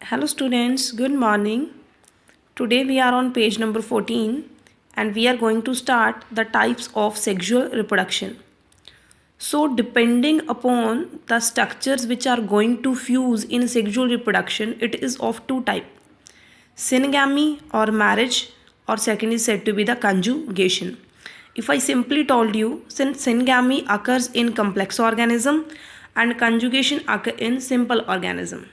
Hello students, good morning. Today we are on page number 14 and we are going to start the types of sexual reproduction. So depending upon the structures which are going to fuse in sexual reproduction, it is of two types. Synagamy or marriage, or second is said to be the conjugation. If I simply told you, since synagamy occurs in complex organism and conjugation occurs in simple organism.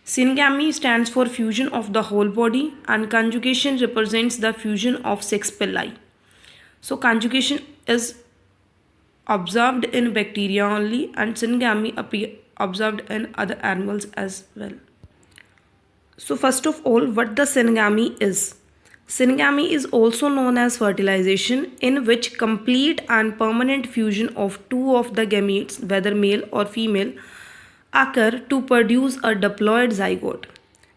Synagamy stands for fusion of the whole body and conjugation represents the fusion of sex pili. So conjugation is observed in bacteria only and synagamy observed in other animals as well. So first of all, what the synagamy is? Synagamy is also known as fertilization, in which complete and permanent fusion of two of the gametes, whether male or female, occur to produce a diploid zygote.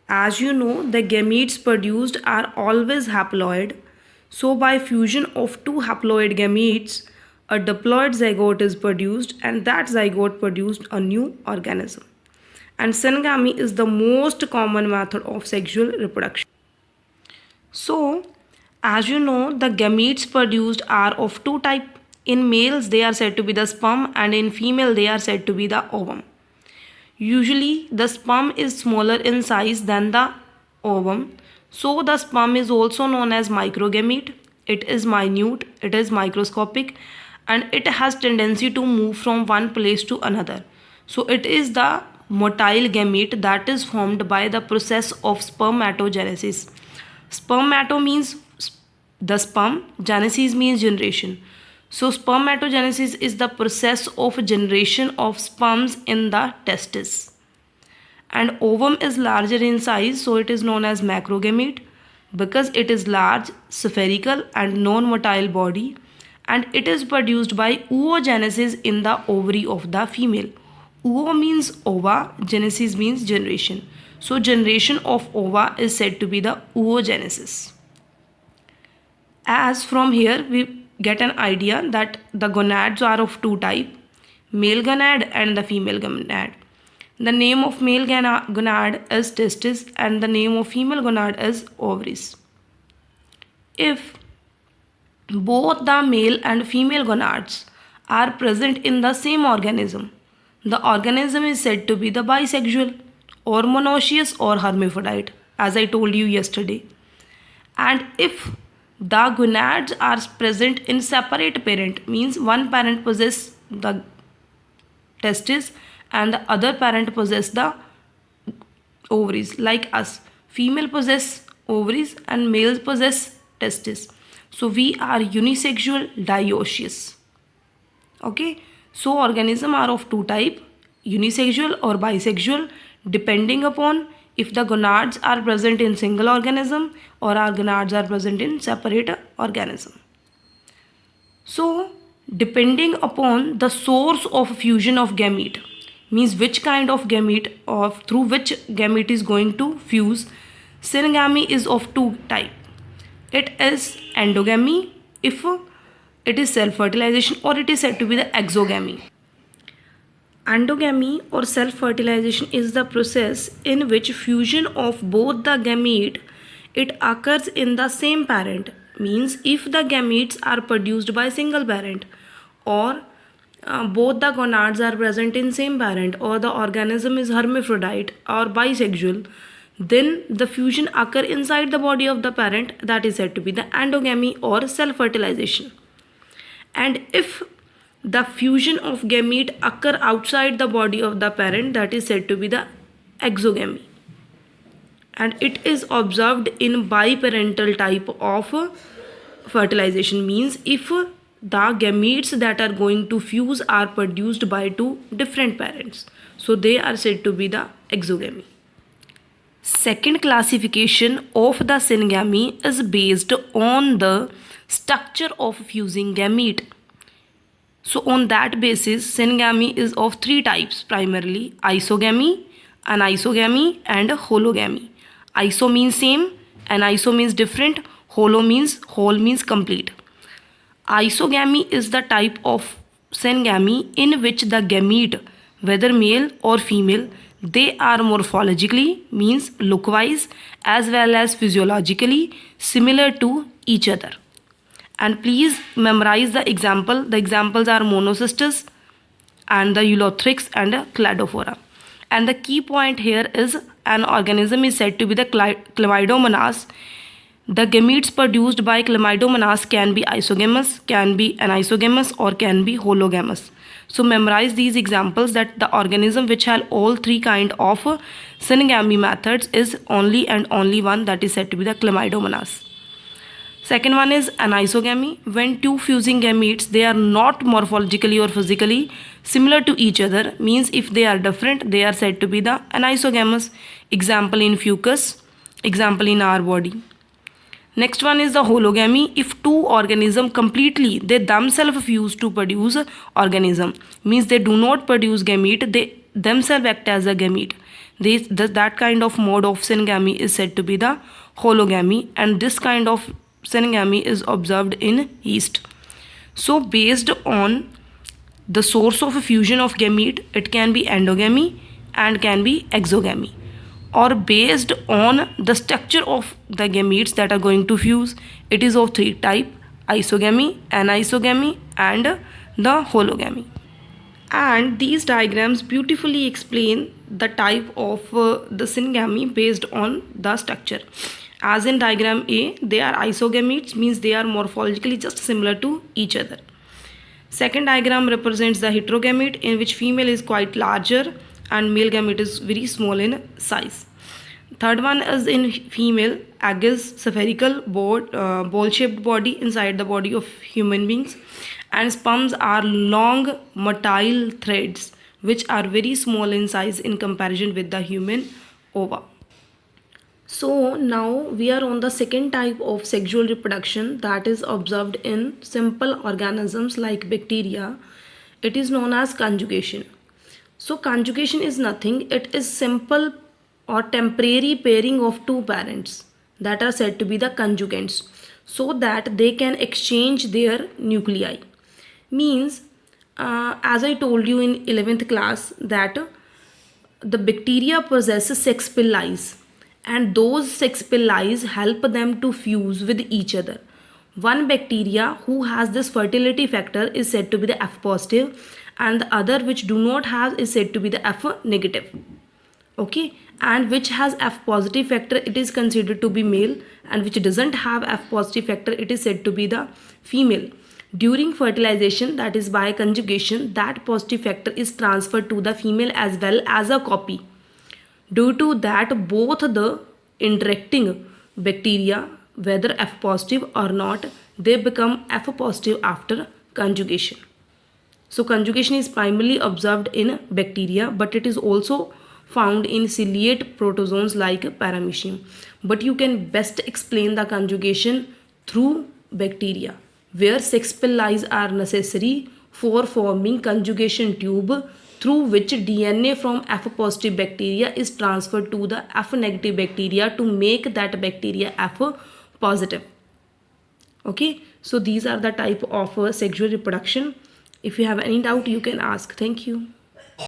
As you know, the gametes produced are always haploid. So by fusion of two haploid gametes, a diploid zygote is produced and that zygote produced a new organism. And synagamy is the most common method of sexual reproduction. So, as you know, the gametes produced are of two types. In males, they are said to be the sperm and in female, they are said to be the ovum. Usually, the sperm is smaller in size than the ovum. So, the sperm is also known as microgamete. It is minute, it is microscopic and it has tendency to move from one place to another. So, it is the motile gamete that is formed by the process of spermatogenesis. Spermato means the sperm, genesis means generation. So spermatogenesis is the process of generation of sperms in the testis. And ovum is larger in size, so it is known as macrogamete because it is large, spherical and non-motile body and it is produced by oogenesis in the ovary of the female. Oo means ova, genesis means generation. So generation of ova is said to be the oogenesis. As from here we get an idea that the gonads are of two types, male gonad and the female gonad. The name of male gonad is testis and the name of female gonad is ovaries. If both the male and female gonads are present in the same organism, the organism is said to be the bisexual or monoecious or hermaphrodite, as I told you yesterday. And if the gonads are present in separate parent, means one parent possesses the testis and the other parent possesses the ovaries, like us. Female possess ovaries and males possess testis. So we are unisexual dioecious. Okay, so organisms are of two types, unisexual or bisexual, depending upon if the gonads are present in single organism or our gonads are present in separate organism. So depending upon the source of fusion of gamete, means which kind of gamete or through which gamete is going to fuse, synagamy is of two types. It is endogamy if it is self-fertilization or it is said to be the exogamy. Endogamy or self-fertilization is the process in which fusion of both the gamete it occurs in the same parent, means if the gametes are produced by single parent or both the gonads are present in same parent or the organism is hermaphrodite or bisexual, then the fusion occur inside the body of the parent, that is said to be the endogamy or self-fertilization. And if the fusion of gamete occur outside the body of the parent, that is said to be the exogamy. And it is observed in biparental type of fertilization, means if the gametes that are going to fuse are produced by two different parents, so they are said to be the exogamy. Second classification of the synagamy is based on the structure of fusing gamete. So on that basis, synagamy is of three types primarily: isogamy, anisogamy and hologamy. Iso means same, aniso means different, holo means whole means complete. Isogamy is the type of synagamy in which the gamete, whether male or female, They are morphologically, means look-wise, as well as physiologically similar to each other. And please memorize the example. The examples are Monocystis and the Eulothrix and Cladophora. And the key point here is an organism is said to be the Chlamydomonas. The gametes produced by Chlamydomonas can be isogamous, can be anisogamous, or can be hologamous. So memorize these examples that the organism which has all three kind of synagamy methods is only and only one, that is said to be the Chlamydomonas. Second one is anisogamy. When two fusing gametes, they are not morphologically or physically similar to each other, means if they are different, they are said to be the anisogamous. Example in fucus, example in our body. Next one is the hologamy. If two organisms completely, they themselves fuse to produce organism, means they do not produce gamete, they themselves act as a gamete. That kind of mode of synagamy is said to be the hologamy, and this kind of synagamy is observed in yeast. So based on the source of fusion of gamete, it can be endogamy and can be exogamy, or based on the structure of the gametes that are going to fuse, it is of three type: isogamy, anisogamy, and the hologamy. And these diagrams beautifully explain the type of the synagamy based on the structure. As in diagram A, they are isogametes, means they are morphologically just similar to each other. Second diagram represents the heterogamete, in which female is quite larger and male gamete is very small in size. Third one is in female, egg is spherical ball-shaped body inside the body of human beings, and sperms are long motile threads which are very small in size in comparison with the human ova. So now we are on the second type of sexual reproduction that is observed in simple organisms like bacteria. It is known as conjugation. So conjugation is nothing, it is simple or temporary pairing of two parents that are said to be the conjugates, so that they can exchange their nuclei. Means as I told you in 11th class that the bacteria possesses sex pili, and those sex pili help them to fuse with each other. One bacteria who has this fertility factor is said to be the F positive, and the other which do not have is said to be the F negative. Okay, and which has F positive factor, it is considered to be male, and which doesn't have F positive factor, it is said to be the female. During fertilization, that is by conjugation, that positive factor is transferred to the female as well as a copy. Due to that, both the interacting bacteria, whether F positive or not, they become F positive after conjugation. So conjugation is primarily observed in bacteria, but it is also found in ciliate protozoans like Paramecium. But you can best explain the conjugation through bacteria, where sex pili are necessary for forming conjugation tube, through which DNA from F positive bacteria is transferred to the F negative bacteria to make that bacteria F positive. Okay, so these are the type of sexual reproduction. If you have any doubt, you can ask. Thank you.